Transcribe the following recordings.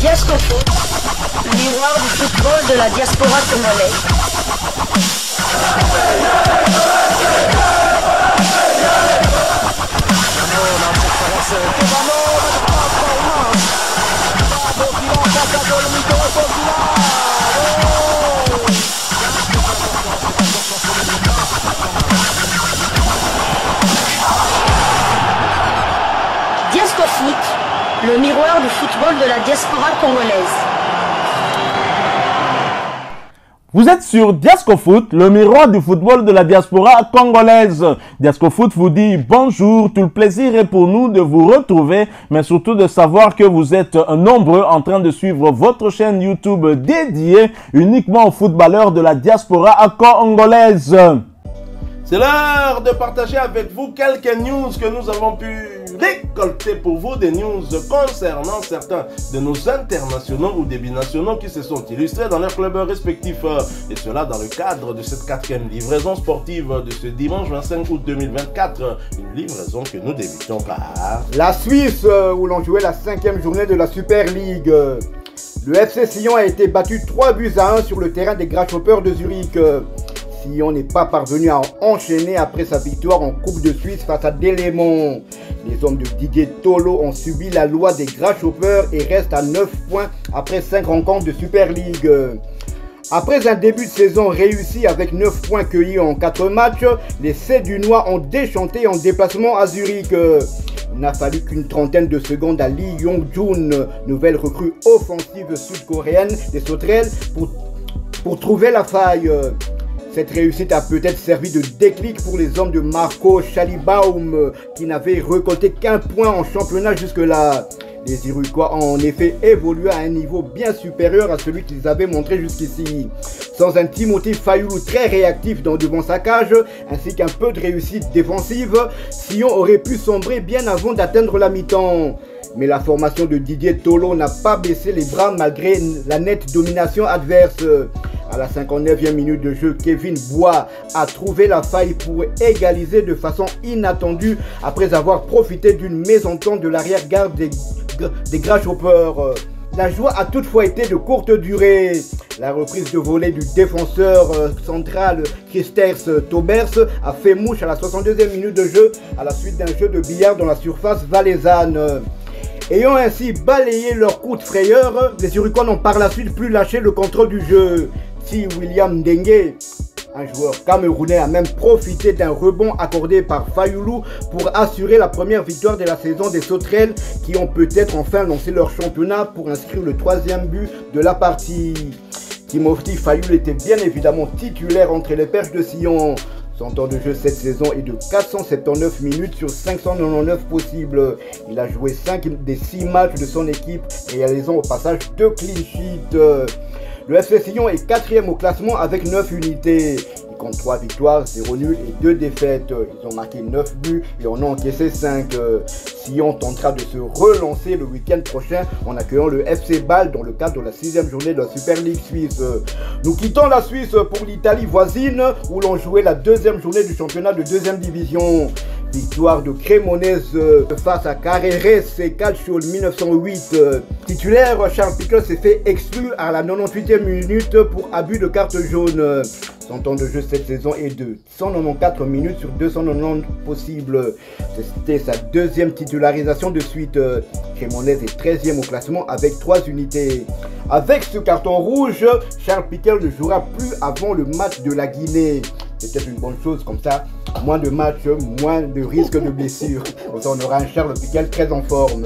Diasco Foot, le miroir du football de la diaspora congolaise. Diasco Foot, le miroir du football de la diaspora congolaise. Vous êtes sur Diasco Foot, le miroir du football de la diaspora congolaise. Diasco Foot vous dit bonjour, tout le plaisir est pour nous de vous retrouver, mais surtout de savoir que vous êtes nombreux en train de suivre votre chaîne YouTube dédiée uniquement aux footballeurs de la diaspora congolaise. C'est l'heure de partager avec vous quelques news que nous avons pu récolter pour vous, des news concernant certains de nos internationaux ou des binationaux qui se sont illustrés dans leurs clubs respectifs. Et cela dans le cadre de cette 4e livraison sportive de ce dimanche 25 août 2024. Une livraison que nous débutons par la Suisse, où l'on jouait la 5e journée de la Super League. Le FC Sion a été battu 3-1 sur le terrain des Grasshoppers de Zurich. Sion n'est pas parvenu à enchaîner après sa victoire en Coupe de Suisse face à Delémont. Les hommes de Didier Tolo ont subi la loi des Grasshoppers et restent à 9 points après 5 rencontres de Super League. Après un début de saison réussi avec 9 points cueillis en 4 matchs, les Sédunois ont déchanté en déplacement à Zurich. Il n'a fallu qu'une trentaine de secondes à Lee Yong-jun, nouvelle recrue offensive sud-coréenne des Sauterelles, pour trouver la faille. Cette réussite a peut-être servi de déclic pour les hommes de Marco Schalibaum qui n'avaient récolté qu'un point en championnat jusque-là. Les Iroquois ont en effet évolué à un niveau bien supérieur à celui qu'ils avaient montré jusqu'ici. Sans un Timothy Fayoulou très réactif devant sa cage, ainsi qu'un peu de réussite défensive, Sion aurait pu sombrer bien avant d'atteindre la mi-temps. Mais la formation de Didier Tolo n'a pas baissé les bras malgré la nette domination adverse. À la 59e minute de jeu, Kevin Bois a trouvé la faille pour égaliser de façon inattendue après avoir profité d'une mésentente de l'arrière-garde des Grasshoppers. La joie a toutefois été de courte durée. La reprise de volée du défenseur central Christers Taubers a fait mouche à la 62e minute de jeu à la suite d'un jeu de billard dans la surface valaisanne. Ayant ainsi balayé leur coup de frayeur, les Uruguayens n'ont par la suite plus lâché le contrôle du jeu. Si William Dengue, un joueur camerounais, a même profité d'un rebond accordé par Fayoulou pour assurer la première victoire de la saison des Sauterelles qui ont peut-être enfin lancé leur championnat pour inscrire le 3e but de la partie. Timothy Fayoulou était bien évidemment titulaire entre les perches de Sion. Son temps de jeu cette saison est de 479 minutes sur 599 possibles. Il a joué 5 des 6 matchs de son équipe, réalisant au passage 2 clean sheets. Le FC Sion est 4e au classement avec 9 unités. Il compte 3 victoires, 0 nul et 2 défaites. Ils ont marqué 9 buts et en ont encaissé 5. Sion tentera de se relancer le week-end prochain en accueillant le FC Bâle dans le cadre de la 6e journée de la Super League suisse. Nous quittons la Suisse pour l'Italie voisine où l'on jouait la 2e journée du championnat de 2e division. Victoire de Cremonese face à Carrere Calcio 1908. Titulaire, Charles Piquet s'est fait exclure à la 98e minute pour abus de carte jaune. Son temps de jeu cette saison est de 194 minutes sur 290 possibles. C'était sa 2e titularisation de suite. Cremonese est 13e au classement avec 3 unités. Avec ce carton rouge, Charles Piquet ne jouera plus avant le match de la Guinée. C'est peut-être une bonne chose comme ça. Moins de matchs, moins de risques de blessures. Comme ça, on aura un Charles Piquet très en forme.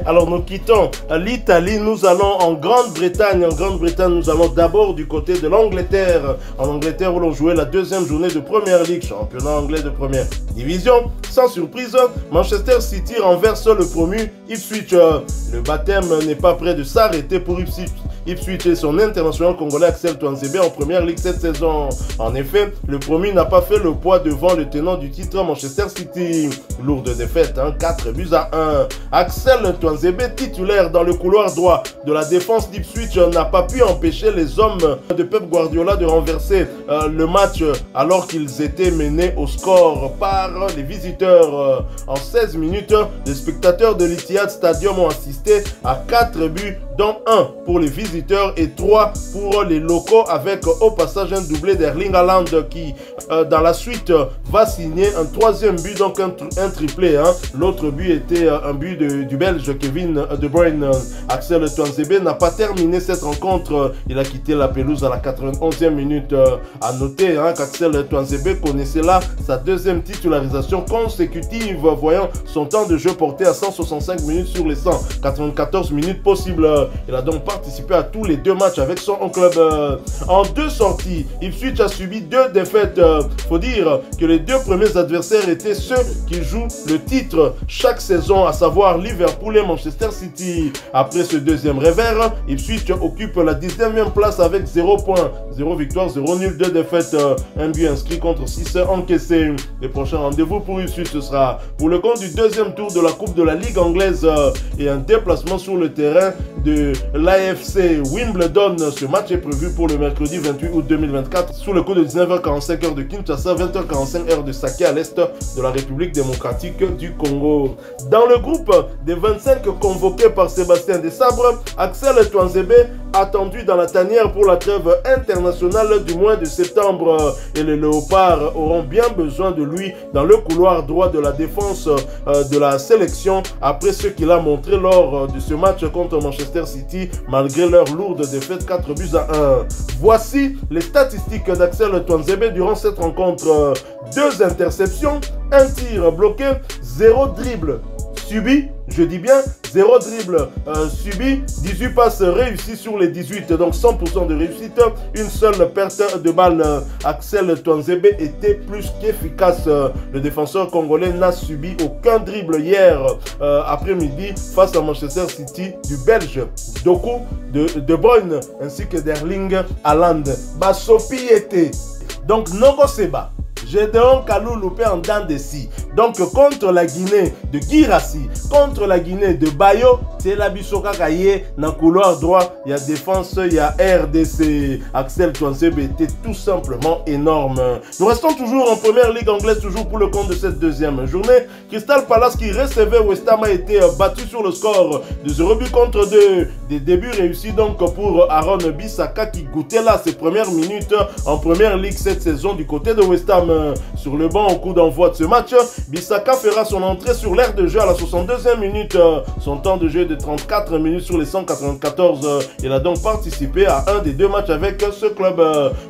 Alors nous quittons l'Italie, nous allons en Grande-Bretagne. En Grande-Bretagne, nous allons d'abord du côté de l'Angleterre. En Angleterre où l'on jouait la 2e journée de Premier League, championnat anglais de première division. Sans surprise, Manchester City renverse le promu Ipswich. Le baptême n'est pas près de s'arrêter pour Ipswich Ipswich et son international congolais Axel Tuanzebe en première ligue cette saison. En effet, le promu n'a pas fait le poids devant le tenant du titre Manchester City. Lourde défaite, 4-1. Axel Tuanzebe, titulaire dans le couloir droit de la défense d'Ipswich, n'a pas pu empêcher les hommes de Pep Guardiola de renverser le match alors qu'ils étaient menés au score par les visiteurs. En 16 minutes, les spectateurs de l'Etihad Stadium ont assisté à 4 buts, dont 1 pour les visiteurs et 3 pour les locaux, avec au passage un doublé d'Erling Haaland qui dans la suite va signer un 3e but, donc un triplé. L'autre but était un but du Belge Kevin De Bruyne. Axel Tuanzebe n'a pas terminé cette rencontre, il a quitté la pelouse à la 91e minute. À noter qu'Axel Tuanzebe connaissait là sa 2e titularisation consécutive, voyant son temps de jeu porté à 165 minutes sur les 194 minutes possibles. Il a donc participé à tous les 2 matchs avec son club. En 2 sorties, Ipswich a subi 2 défaites. Faut dire que les 2 premiers adversaires étaient ceux qui jouent le titre chaque saison, à savoir Liverpool et Manchester City. Après ce 2e revers, Ipswich occupe la 19e place avec 0 points, 0 victoire, 0 nul, 2 défaites, un but inscrit contre 6 encaissés. Les prochains rendez-vous pour Ipswich, ce sera pour le compte du 2e tour de la Coupe de la Ligue anglaise et un déplacement sur le terrain de l'AFC Wimbledon. Ce match est prévu pour le mercredi 28 août 2024 sous le coup de 19h45 heure de Kinshasa, 20h45 heure de Saké à l'est de la République démocratique du Congo. Dans le groupe des 25 convoqués par Sébastien Desabre, Axel Tuanzebe attendu dans la tanière pour la trêve internationale du mois de septembre, et les Léopards auront bien besoin de lui dans le couloir droit de la défense de la sélection après ce qu'il a montré lors de ce match contre Manchester City malgré leur lourde défaite 4-1. Voici les statistiques d'Axel Tuanzebe durant cette rencontre. 2 interceptions, 1 tir bloqué, 0 dribble subi, je dis bien 0 dribble subi, 18 passes réussies sur les 18, donc 100% de réussite, une seule perte de balle. Axel Tuanzebe était plus qu'efficace. Le défenseur congolais n'a subi aucun dribble hier après-midi face à Manchester City du Belge Doku de Bruyne ainsi que d'Erling Haaland. Basopi était donc Nogo Seba. Gédéon Kalou loupé en dents de scie. Donc contre la Guinée de Girassi, contre la Guinée de Bayo, c'est la Bisoka Kaye, dans le couloir droit, il y a défense, il y a RDC. Axel Tuanzebe était tout simplement énorme. Nous restons toujours en première ligue anglaise, toujours pour le compte de cette 2e journée. Crystal Palace qui recevait West Ham a été battu sur le score de 0 but contre 2. Des débuts réussis donc pour Aaron Bissaka qui goûtait là ses premières minutes en première ligue cette saison du côté de West Ham. Sur le banc au coup d'envoi de ce match, Bissaka fera son entrée sur l'aire de jeu à la 62e minute. Son temps de jeu est de 34 minutes sur les 194. Il a donc participé à un des 2 matchs avec ce club.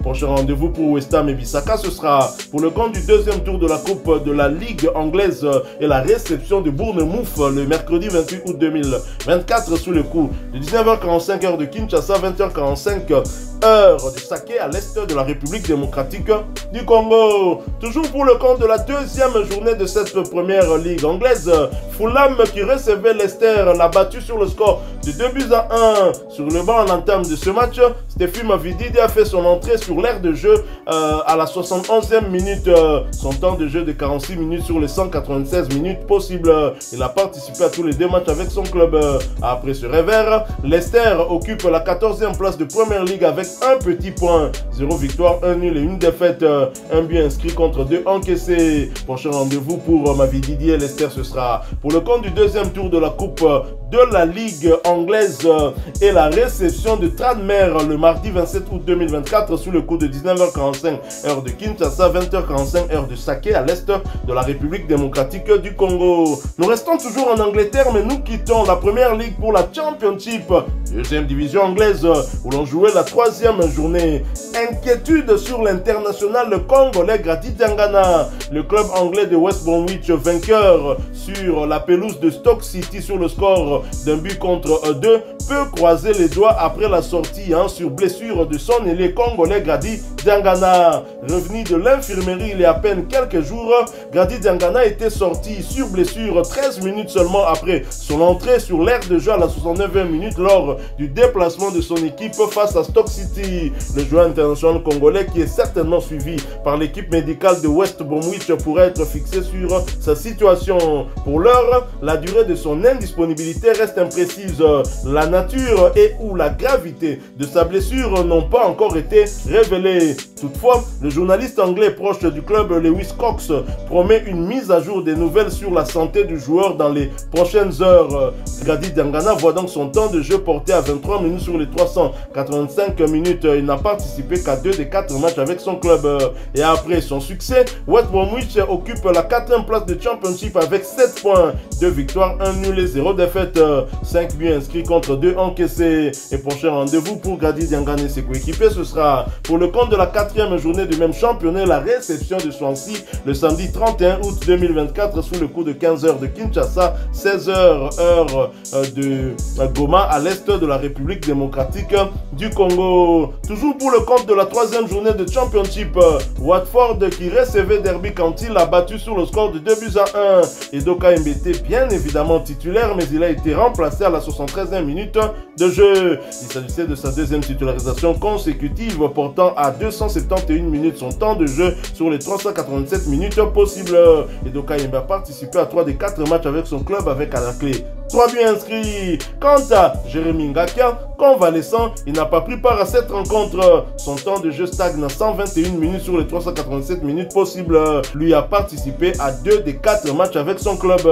Prochain rendez-vous pour West Ham et Bissaka, ce sera pour le compte du 2e tour de la Coupe de la Ligue anglaise et la réception de Bournemouth le mercredi 28 août 2024 sous le coup de 19h45 heure de Kinshasa, 20h45 heure de Saké à l'est de la République démocratique du Congo. Toujours pour le compte de la 2e journée de cette première ligue anglaise, Fulham qui recevait Leicester l'a battu sur le score de 2-1. Sur le banc en entame de ce match, Stéphane Mavididi a fait son entrée sur l'aire de jeu à la 71e minute. Son temps de jeu de 46 minutes sur les 196 minutes possibles. Il a participé à tous les 2 matchs avec son club. Après ce revers, Leicester occupe la 14e place de première ligue avec un petit point. 0 victoire, 1 nul et 1 défaite. Un but inscrit contre 2 encaissés. Prochain rendez-vous pour Mavididi et Leicester, ce sera pour le compte du 2e tour de la Coupe de la Ligue anglaise et la réception de Tranmere le mardi 27 août 2024 sous le coup de 19h45 heure de Kinshasa, 20h45 heure de Saké à l'est de la République démocratique du Congo. Nous restons toujours en Angleterre, mais nous quittons la première ligue pour la Championship, 2e division anglaise, où l'on jouait la 3e journée. Inquiétude sur l'international congolais Grati Diangana. Le club anglais de West Bromwich vainqueur sur la pelouse de Stoke City sur le score d'un but contre 2 peut croiser les doigts après la sortie sur blessure de son ailier congolais Grady Diangana. Revenu de l'infirmerie il y a à peine quelques jours, Grady Diangana était sorti sur blessure 13 minutes seulement après son entrée sur l'aire de jeu à la 69e minute lors du déplacement de son équipe face à Stoke City. Le joueur international congolais, qui est certainement suivi par l'équipe médicale de West Bromwich, pourrait être fixé sur sa situation. Pour l'heure, la durée de son indisponibilité reste imprécise. La nature et ou la gravité de sa blessure n'ont pas encore été révélées. Toutefois, le journaliste anglais proche du club Lewis Cox promet une mise à jour des nouvelles sur la santé du joueur dans les prochaines heures. Grady Diangana voit donc son temps de jeu porté à 23 minutes sur les 385 minutes. Il n'a participé qu'à 2 des 4 matchs avec son club. Et après son succès, West Bromwich occupe la 4e place de Championship avec 7 points, 2 victoires, 1 nul et 0 défaite, 5 buts inscrits contre 2 encaissés. Et prochain rendez-vous pour Grady Diangana et ses coéquipiers, ce sera pour le compte de la 4e journée du même championnat, la réception de Swansea le samedi 31 août 2024 sous le coup de 15h de Kinshasa, 16h heure de Goma à l'est de la République démocratique du Congo. Toujours pour le compte de la 3e journée de Championship, Watford qui recevait Derby County l'a battu sur le score de 2-1. Et Doka Mbete, bien évidemment titulaire, mais il a été remplacé à la 73e minute de jeu. Il s'agissait de sa 2e titularisation consécutive, portant à 271 minutes son temps de jeu sur les 387 minutes possibles. Et Doka Mbete a participé à 3 des 4 matchs avec son club avec à la clé 3 buts inscrits. Quant à Jérémy Ngakia, convalescent, il n'a pas pris part à cette rencontre. Son temps de jeu stagne à 121 minutes sur les 387 minutes possibles. Lui a participé à 2 des 4 matchs avec son club.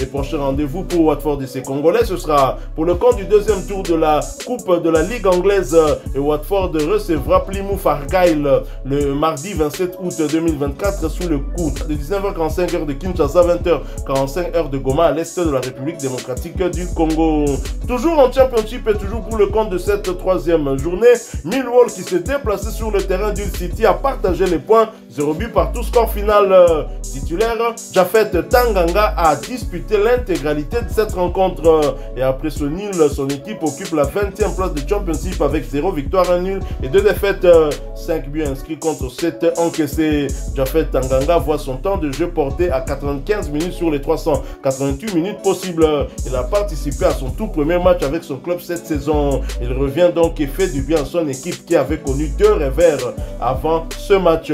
Et prochain rendez-vous pour Watford et ses Congolais, ce sera pour le compte du 2e tour de la Coupe de la Ligue anglaise. Et Watford recevra Plymouth Argyle le mardi 27 août 2024 sous le coup de 19h45 heure de Kinshasa, 20h45 heure de Goma à l'est de la République démocratique du Congo. Toujours en Championship et toujours pour le compte de cette 3e journée, Millwall qui s'est déplacé sur le terrain d'Hull City a partagé les points, 0 but partout, score final. Titulaire, Jafet Tanganga a disputé l'intégralité de cette rencontre. Et après ce nul, son équipe occupe la 20e place de Championship avec 0 victoire, 1 nul et 2 défaites, 5 buts inscrits contre 7 encaissés. Jafet Tanganga voit son temps de jeu porté à 95 minutes sur les 388 minutes possibles. Il a participé à son tout premier match avec son club cette saison. Il revient donc et fait du bien à son équipe qui avait connu 2 revers avant ce match.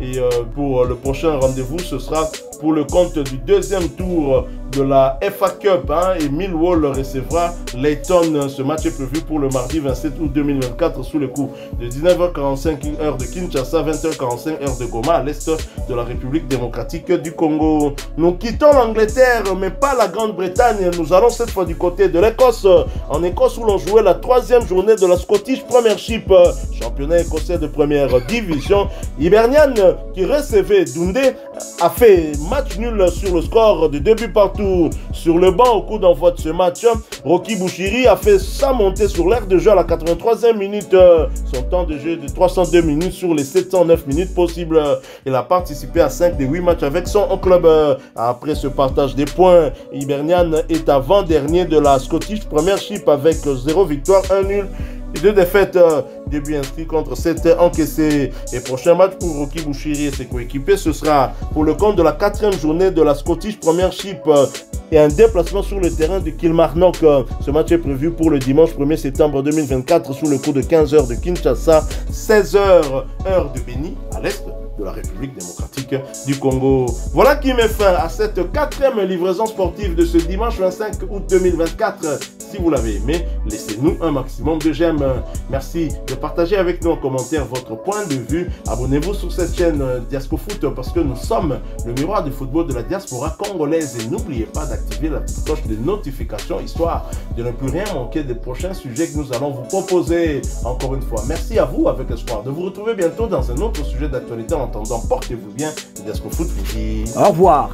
Et pour le prochain rendez-vous, ce sera pour le compte du 2e tour de la FA Cup. Et Millwall recevra Leyton. Ce match est prévu pour le mardi 27 août 2024 sous le coup de 19h45 heure de Kinshasa, 20h45 heure de Goma à l'est de la République démocratique du Congo. Nous quittons l'Angleterre mais pas la Grande-Bretagne. Nous allons cette fois du côté de l'Écosse. En Écosse où l'on jouait la 3e journée de la Scottish Premiership, championnat écossais de première division. Hibernian qui recevait Dundee a fait match nul sur le score de 2 buts partout. Sur le banc au coup d'envoi de ce match, Rocky Bouchiri a fait sa montée sur l'aire de jeu à la 83e minute. Son temps de jeu de 302 minutes sur les 709 minutes possibles. Il a participé à 5 des 8 matchs avec son club. Après ce partage des points, Hibernian est avant-dernier de la Scottish Premiership avec 0 victoire, 1 nul et 2 défaites, 2 buts inscrits contre 7 encaissés. Et prochain match pour Rocky Bouchiri et ses coéquipiers, ce sera pour le compte de la 4e journée de la Scottish Premiership et un déplacement sur le terrain de Kilmarnock. Ce match est prévu pour le dimanche 1er septembre 2024 sous le coup de 15h de Kinshasa, 16h heure de Béni à l'est de la République démocratique du Congo. Voilà qui met fin à cette 4e livraison sportive de ce dimanche 25 août 2024. Si vous l'avez aimé, laissez-nous un maximum de j'aime. Merci de partager avec nous en commentaire votre point de vue. Abonnez-vous sur cette chaîne DiascoFoot parce que nous sommes le miroir du football de la diaspora congolaise. Et n'oubliez pas d'activer la petite cloche de notification histoire de ne plus rien manquer des prochains sujets que nous allons vous proposer. Encore une fois, merci à vous avec l'espoir de vous retrouver bientôt dans un autre sujet d'actualité. En attendant, portez-vous bien. DiascoFoot vous dit au revoir.